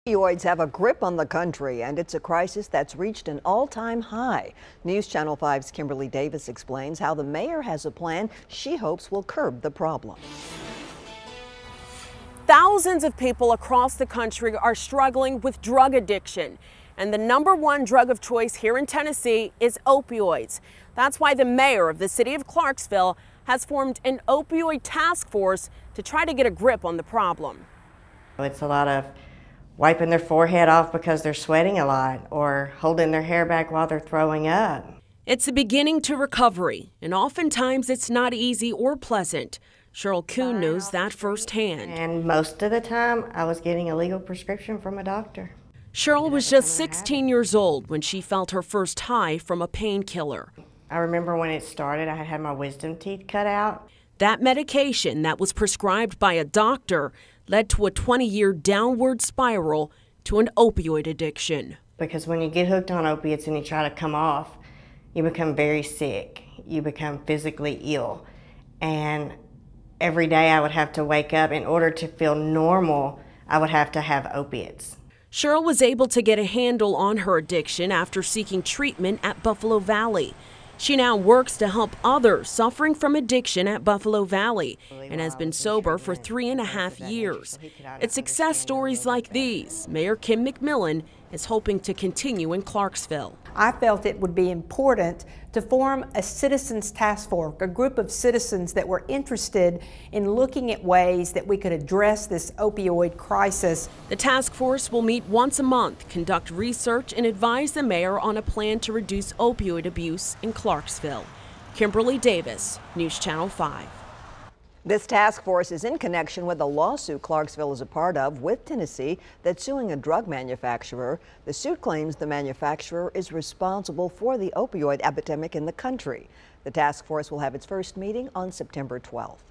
Opioids have a grip on the country, and it's a crisis that's reached an all-time high. News Channel 5's Kimberly Davis explains how the mayor has a plan she hopes will curb the problem. Thousands of people across the country are struggling with drug addiction, and the #1 drug of choice here in Tennessee is opioids. That's why the mayor of the city of Clarksville has formed an Opioid Task Force to try to get a grip on the problem. It's a lot of wiping their forehead off because they're sweating a lot, or holding their hair back while they're throwing up. It's the beginning to recovery, and oftentimes it's not easy or pleasant. Cheryl Kuhn knows that firsthand. And most of the time, I was getting a legal prescription from a doctor. Cheryl was just 16 years old when she felt her first high from a painkiller. I remember when it started, I had had my wisdom teeth cut out. That medication that was prescribed by a doctor led to a 20-year downward spiral to an opioid addiction. Because when you get hooked on opiates and you try to come off, you become very sick. You become physically ill. And every day I would have to wake up. In order to feel normal, I would have to have opiates. Cheryl was able to get a handle on her addiction after seeking treatment at Buffalo Valley. She now works to help others suffering from addiction at Buffalo Valley and has been sober for 3.5 years. It's success stories like these Mayor Kim McMillan is hoping to continue in Clarksville. I felt it would be important to form a citizens task force, a group of citizens that were interested in looking at ways that we could address this opioid crisis. The task force will meet once a month, conduct research, and advise the mayor on a plan to reduce opioid abuse in Clarksville. Kimberly Davis, News Channel 5. This task force is in connection with a lawsuit Clarksville is a part of with Tennessee that's suing a drug manufacturer. The suit claims the manufacturer is responsible for the opioid epidemic in the country. The task force will have its first meeting on September 12th.